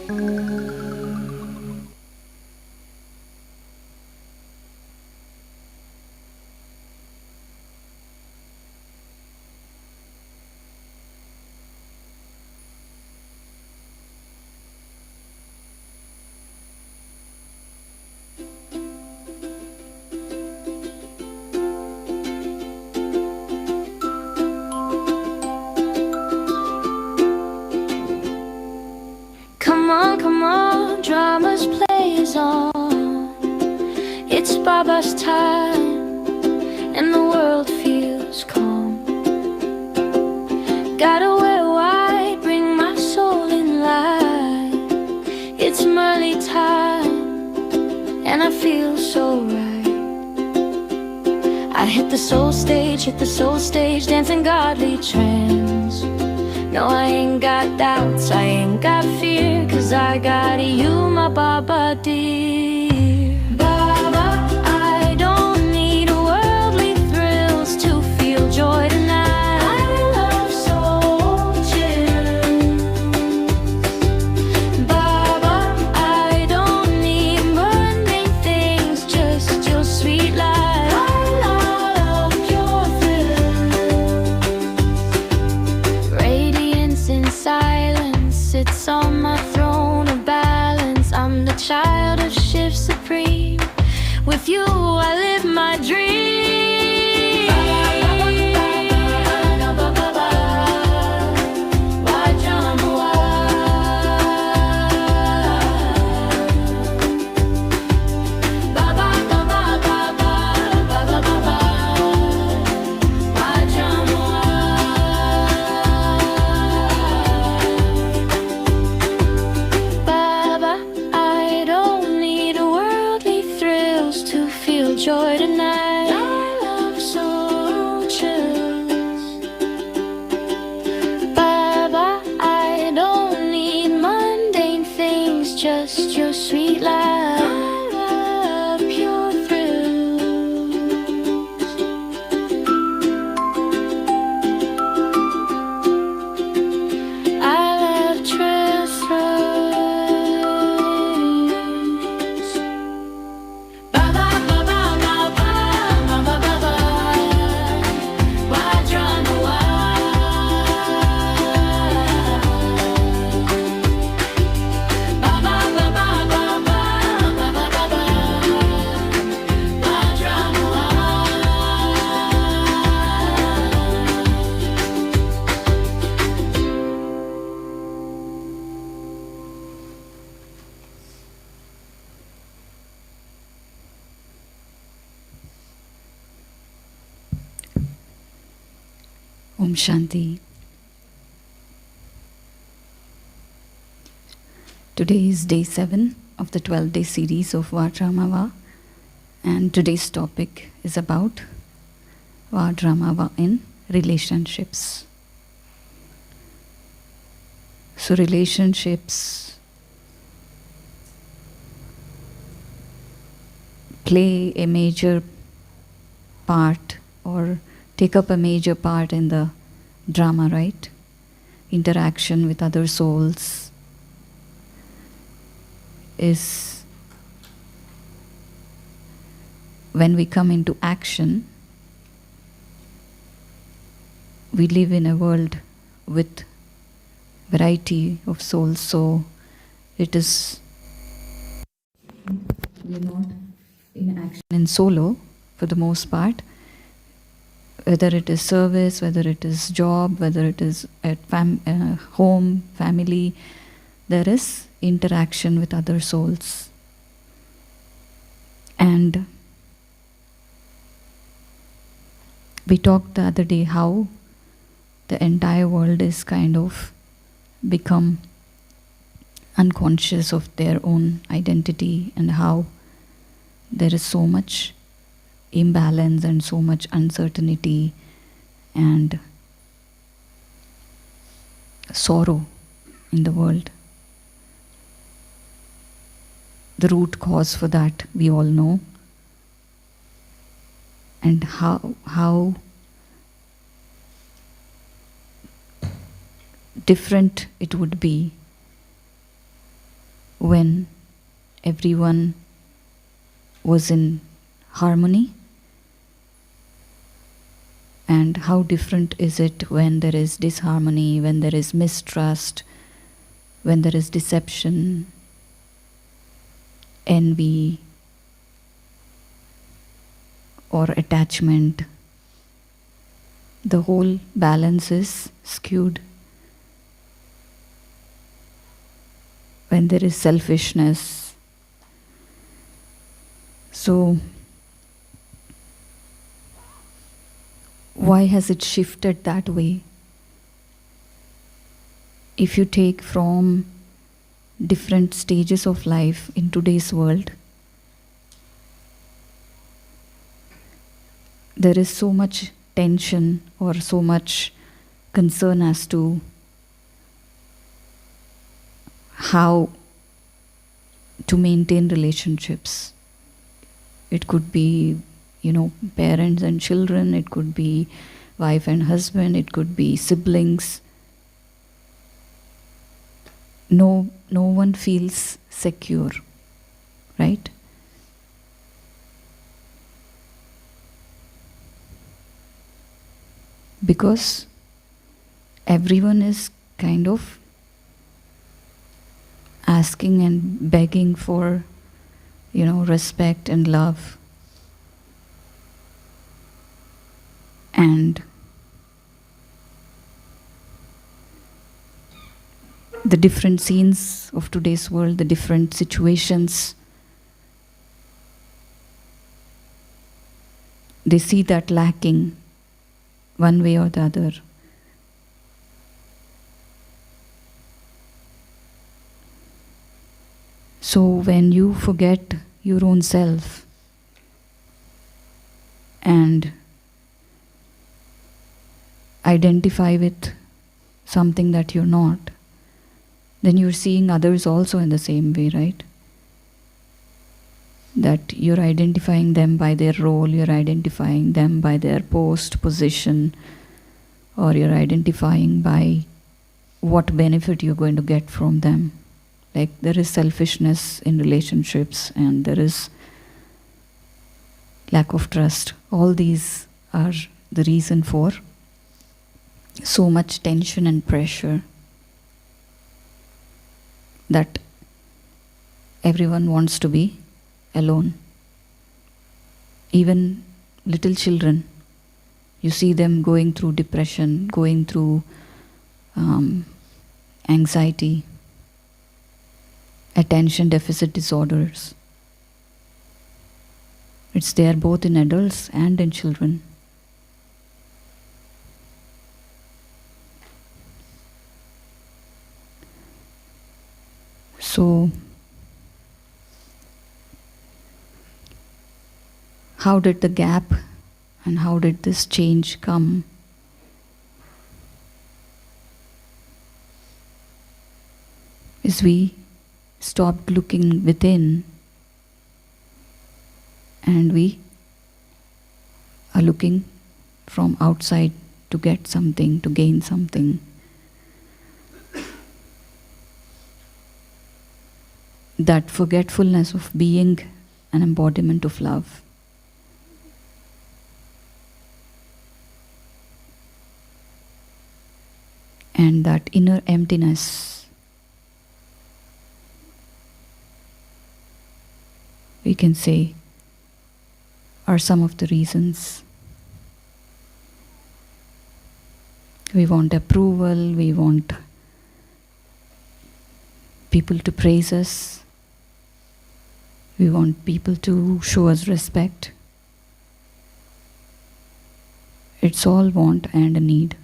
Come on, drama's play is on. It's Baba's time, and the world feels calm. Gotta wear white, bring my soul in light. It's Murley time, and I feel so right. I hit the soul stage, dancing godly trance. No, I ain't got doubts, I ain't got fear, 'cause I got you, my Baba dear. Baba, I don't need worldly thrills to feel joy tonight. I love soul chills. Baba, I don't need mundane things, just your sweet light. I love pure thrills. Radiance in silence sits on my throne of balance. I'm the child of Shiva supreme. With you I live my dream. Joy tonight. I love soul chills. Baba, I don't need mundane things, just your sweet light. I love pure thrills. I love true thrills. Baba, Om Shanti. Today is day 7 of the 12-day series of Vajramava, and today's topic is about Vajramava in relationships. So relationships play a major part or take up a major part in the drama, right? Interaction with other souls is when we come into action. We live in a world with variety of souls, so it is, we're not in action in solo for the most part. Whether it is service, whether it is job, whether it is at home, family, there is interaction with other souls. And we talked the other day how the entire world is kind of become unconscious of their own identity, and how there is so much imbalance and so much uncertainty and sorrow in the world. The root cause for that we all know, and how different it would be when everyone was in harmony, and how different is it when there is disharmony, when there is mistrust, when there is deception, envy, or attachment. The whole balance is skewed. When there is selfishness. So, why has it shifted that way? If you take from different stages of life in today's world, there is so much tension or so much concern as to how to maintain relationships. It could be, parents and children, it could be wife and husband, it could be siblings. No one feels secure, right? Because everyone is kind of asking and begging for, respect and love. And the different scenes of today's world, the different situations, they see that lacking one way or the other. So when you forget your own self and identify with something that you're not, then you're seeing others also in the same way, right? That you're identifying them by their role, you're identifying them by their post, position, or you're identifying by what benefit you're going to get from them. Like there is selfishness in relationships and there is lack of trust. All these are the reason for so much tension and pressure that everyone wants to be alone. Even little children, you see them going through depression, going through anxiety, attention deficit disorders. It's there both in adults and in children. So, how did the gap and how did this change come? Is we stopped looking within and we are looking from outside to get something, to gain something. That forgetfulness of being an embodiment of love. And that inner emptiness, we can say, are some of the reasons. We want approval, we want people to praise us, we want people to show us respect. It's all want and a need.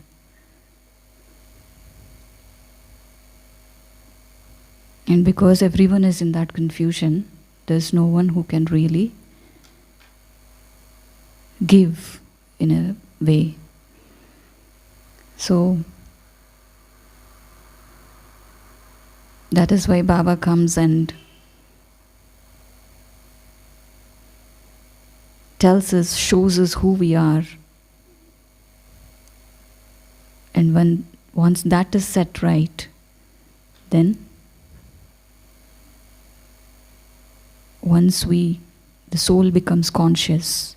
And because everyone is in that confusion, there's no one who can really give in a way. So that is why Baba comes and tells us, shows us who we are. And once that is set right, then once the soul becomes conscious,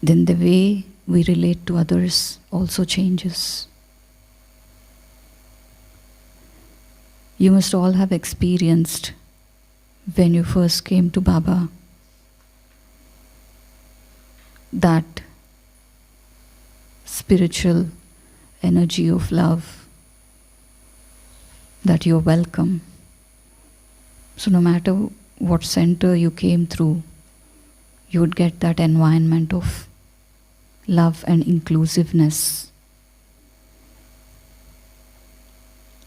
then the way we relate to others also changes. You must all have experienced when you first came to Baba that spiritual energy of love, that you're welcome. So no matter what center you came through, you would get that environment of love and inclusiveness.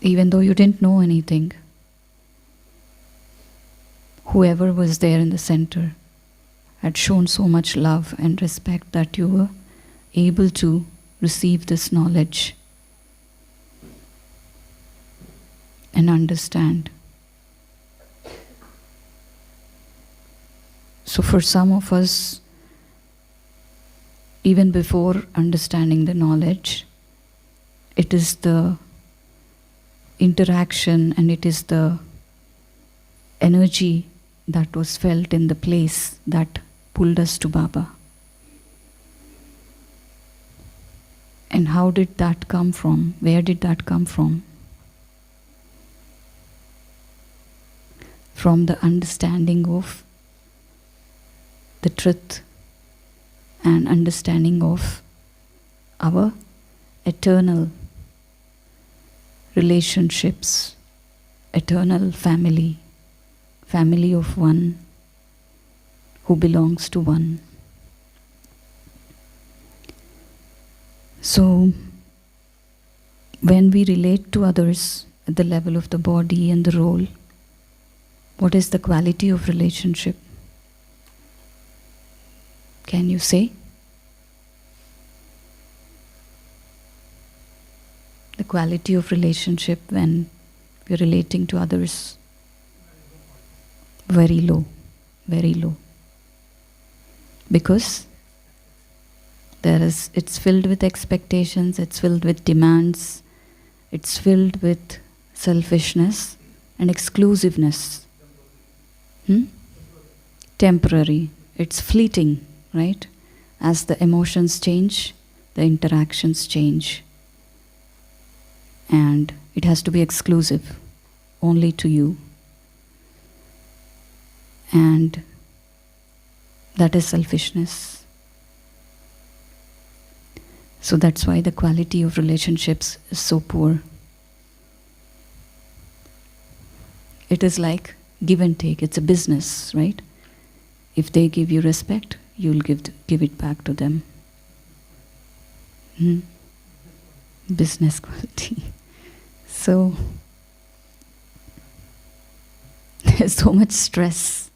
Even though you didn't know anything, whoever was there in the center had shown so much love and respect that you were able to receive this knowledge and understand. So for some of us, even before understanding the knowledge, it is the interaction and it is the energy that was felt in the place that pulled us to Baba. And how did that come from? Where did that come from? From the understanding of the truth and understanding of our eternal relationships, eternal family, family of one who belongs to one. So, when we relate to others at the level of the body and the role, what is the quality of relationship? Can you say? The quality of relationship when we're relating to others? Very low, very low. Because it's filled with expectations, it's filled with demands, it's filled with selfishness and exclusiveness. Temporary. It's fleeting, right? As the emotions change, the interactions change. And it has to be exclusive, only to you. And that is selfishness. So that's why the quality of relationships is so poor. It is like give and take. It's a business, right? If they give you respect, you'll give it back to them. Business quality. So there's so much stress.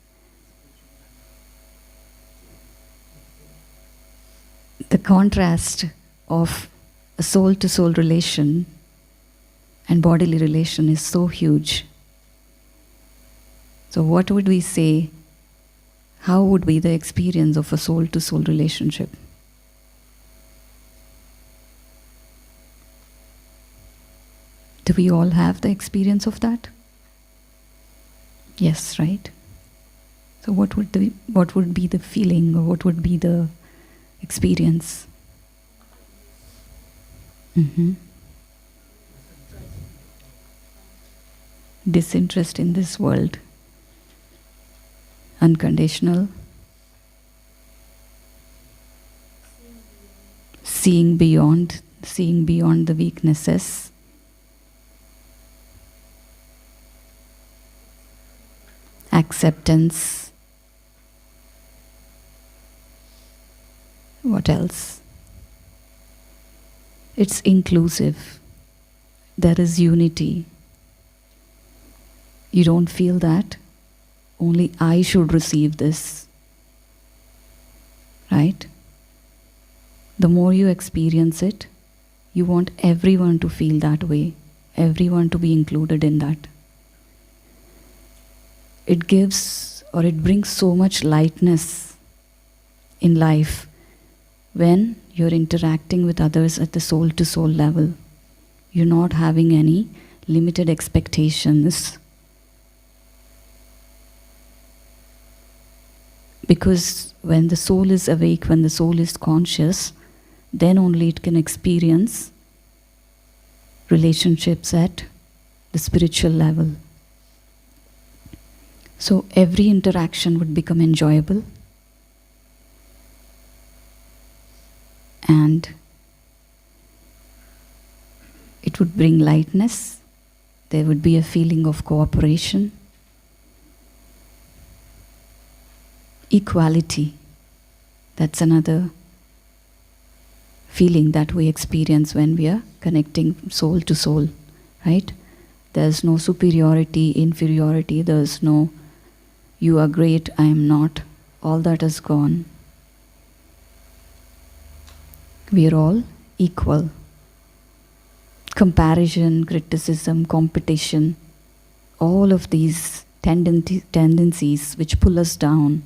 The contrast of a soul-to-soul relation and bodily relation is so huge. So what would we say? How would be the experience of a soul-to-soul relationship? Do we all have the experience of that? Yes, right? So what would be the feeling, or what would be the experience? Disinterest in this world. Unconditional. Seeing beyond the weaknesses. Acceptance. What else? It's inclusive. There is unity. You don't feel that only I should receive this, right? The more you experience it, you want everyone to feel that way, everyone to be included in that. It gives, or it brings so much lightness in life when you're interacting with others at the soul-to-soul level. You're not having any limited expectations Because when the soul is awake, when the soul is conscious, then only it can experience relationships at the spiritual level. So every interaction would become enjoyable, and it would bring lightness. There would be a feeling of cooperation, equality. That's another feeling that we experience when we are connecting soul to soul, right? There's no superiority, inferiority, there's no you are great, I am not. All that is gone. We are all equal. Comparison, criticism, competition, all of these tendencies which pull us down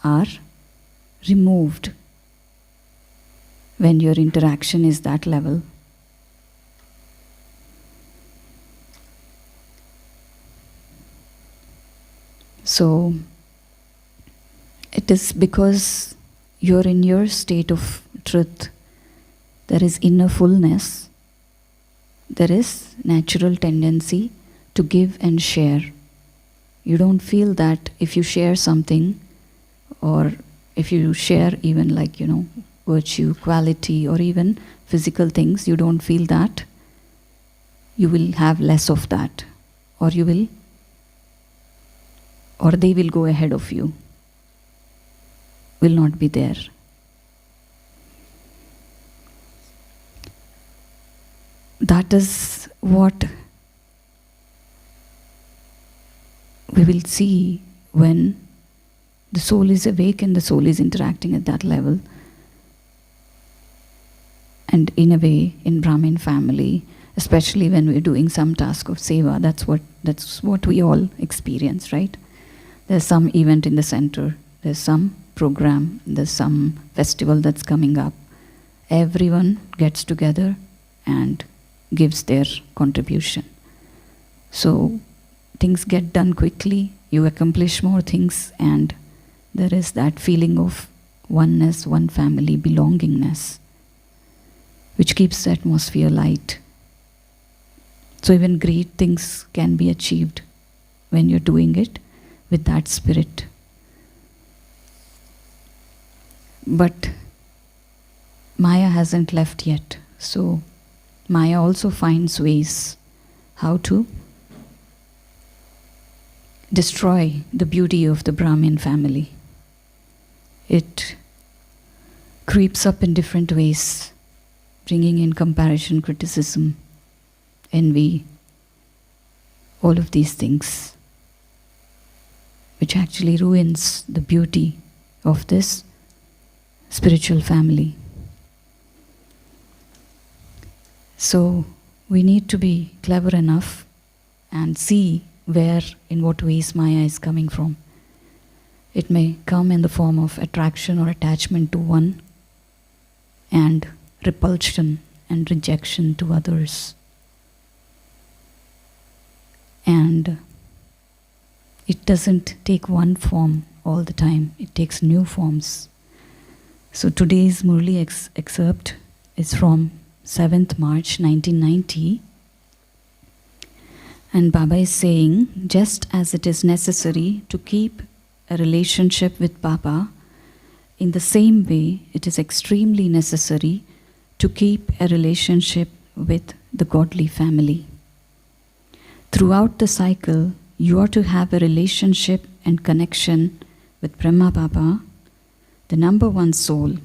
are removed when your interaction is that level. So it is because you're in your state of truth, there is inner fullness, there is natural tendency to give and share. You don't feel that if you share something, or if you share even virtue, quality, or even physical things, you don't feel that you will have less of that, or they will go ahead of you, will not be there. That is what we will see when the soul is awake and the soul is interacting at that level. And in a way, in Brahmin family, especially when we're doing some task of seva, that's what we all experience, right? There's some event in the center, there's some program, there's some festival that's coming up. Everyone gets together and gives their contribution. So things get done quickly, you accomplish more things, and there is that feeling of oneness, one family, belongingness, which keeps the atmosphere light. So even great things can be achieved when you're doing it with that spirit. But Maya hasn't left yet, so Maya also finds ways how to destroy the beauty of the Brahmin family. It creeps up in different ways, bringing in comparison, criticism, envy, all of these things, which actually ruins the beauty of this spiritual family. So we need to be clever enough and see where, in what ways Maya is coming from. It may come in the form of attraction or attachment to one, and repulsion and rejection to others. And it doesn't take one form all the time, it takes new forms. So today's Murli excerpt is from 7th March 1990. And Baba is saying, just as it is necessary to keep a relationship with Baba, in the same way it is extremely necessary to keep a relationship with the godly family. Throughout the cycle, you are to have a relationship and connection with Brahma Baba, the number one soul,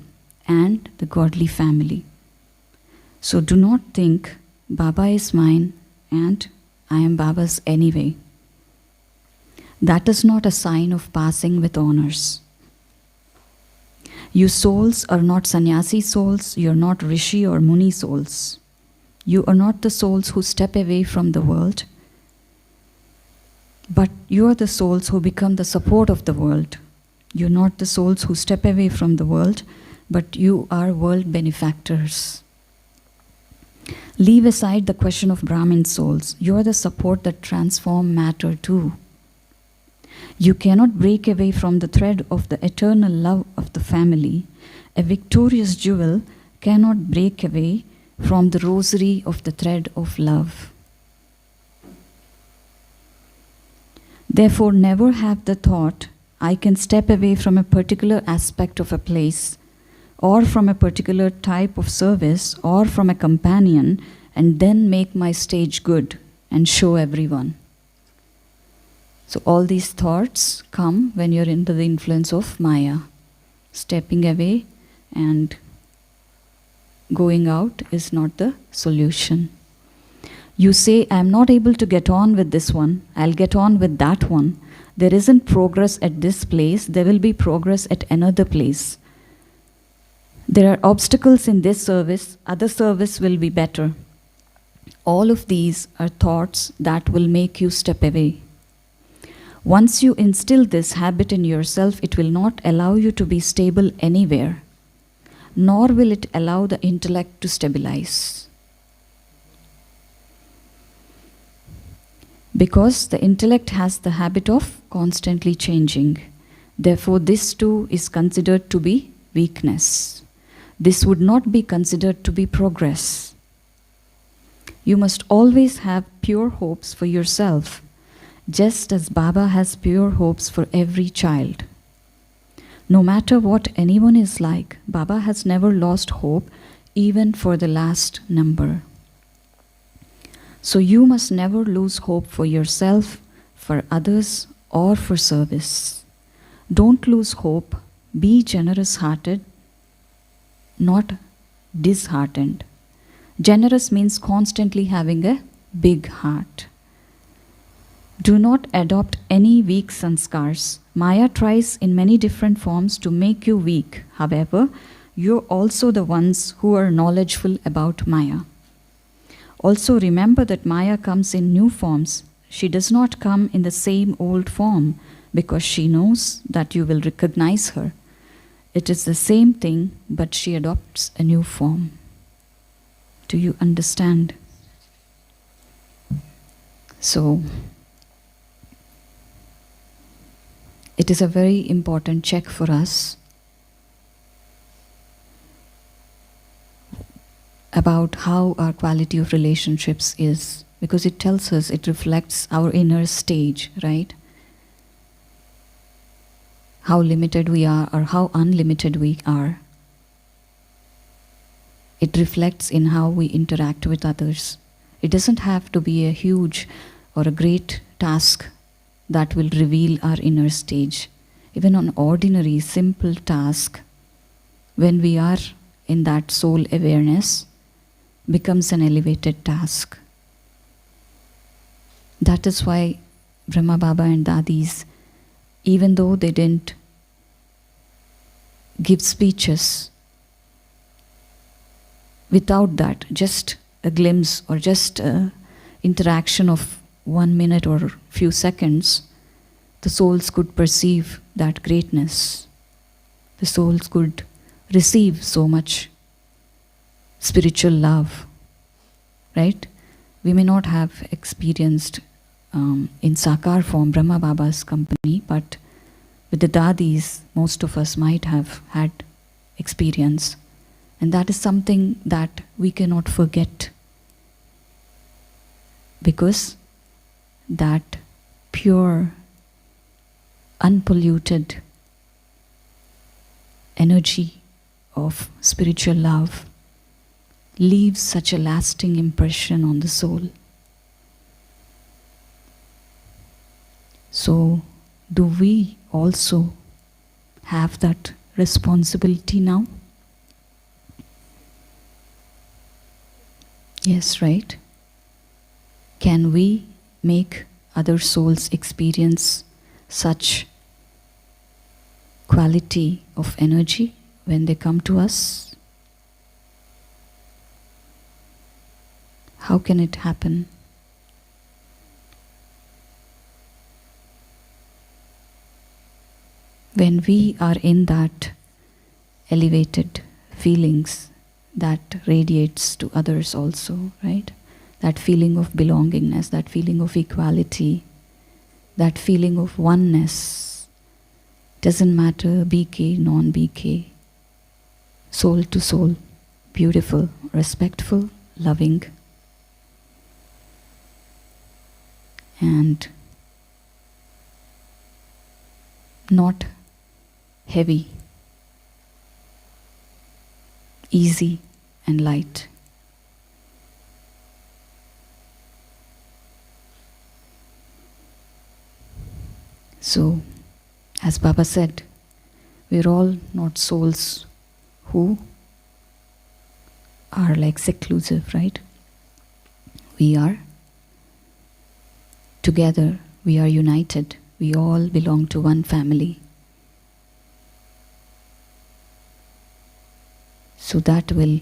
and the godly family. So do not think Baba is mine and I am Baba's anyway. That is not a sign of passing with honors. You souls are not sannyasi souls, you are not rishi or muni souls. You are not the souls who step away from the world, but you are the souls who become the support of the world. You are not the souls who step away from the world, but you are world benefactors. Leave aside the question of Brahmin souls. You are the support that transform matter too. You cannot break away from the thread of the eternal love of the family. A victorious jewel cannot break away from the rosary of the thread of love. Therefore, never have the thought, I can step away from a particular aspect of a place, or from a particular type of service, or from a companion, and then make my stage good and show everyone. So all these thoughts come when you're under the influence of Maya. Stepping away and going out is not the solution. You say, I'm not able to get on with this one, I'll get on with that one. There isn't progress at this place, there will be progress at another place. There are obstacles in this service, other service will be better. All of these are thoughts that will make you step away. Once you instill this habit in yourself, it will not allow you to be stable anywhere, nor will it allow the intellect to stabilize. Because the intellect has the habit of constantly changing. Therefore, this too is considered to be weakness. This would not be considered to be progress. You must always have pure hopes for yourself, just as Baba has pure hopes for every child. No matter what anyone is like, Baba has never lost hope, even for the last number. So you must never lose hope for yourself, for others, or for service. Don't lose hope. Be generous-hearted, not disheartened. Generous means constantly having a big heart. Do not adopt any weak sanskars. Maya tries in many different forms to make you weak. However, you're also the ones who are knowledgeable about Maya. Also remember that Maya comes in new forms. She does not come in the same old form because she knows that you will recognize her. It is the same thing, but she adopts a new form. Do you understand? So, it is a very important check for us about how our quality of relationships is, because it tells us, it reflects our inner stage, right? How limited we are or how unlimited we are. It reflects in how we interact with others. It doesn't have to be a huge or a great task that will reveal our inner stage. Even an ordinary, simple task, when we are in that soul awareness, becomes an elevated task. That is why Brahma Baba and Dadis, even though they didn't give speeches, without that, just a glimpse or just an interaction of 1 minute or few seconds, the souls could perceive that greatness. The souls could receive so much spiritual love, right? We may not have experienced in Sakar form Brahma Baba's company, but with the Dadis, most of us might have had experience. And that is something that we cannot forget, because that pure, unpolluted energy of spiritual love leaves such a lasting impression on the soul. So, do we also have that responsibility now? Yes, right? Can we make other souls experience such quality of energy when they come to us? How can it happen? When we are in that elevated feelings, that radiates to others also, right? That feeling of belongingness, that feeling of equality, that feeling of oneness. Doesn't matter BK, non-BK, soul to soul, beautiful, respectful, loving, and not heavy, easy and light. So, as Baba said, we're all not souls who are like seclusive, right? We are together, we are united, we all belong to one family. So that will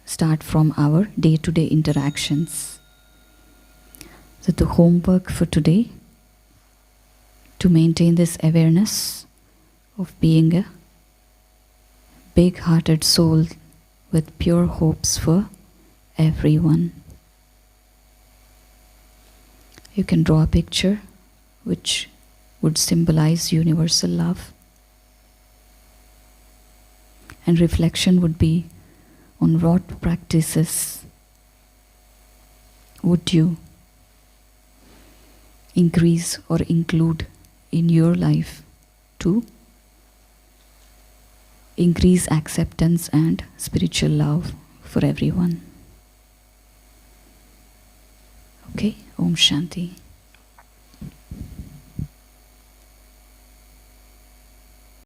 start from our day-to-day interactions. So the homework for today, to maintain this awareness of being a big-hearted soul with pure hopes for everyone. You can draw a picture which would symbolize universal love. And reflection would be on what practices would you increase or include in your life to increase acceptance and spiritual love for everyone. Okay, Om Shanti.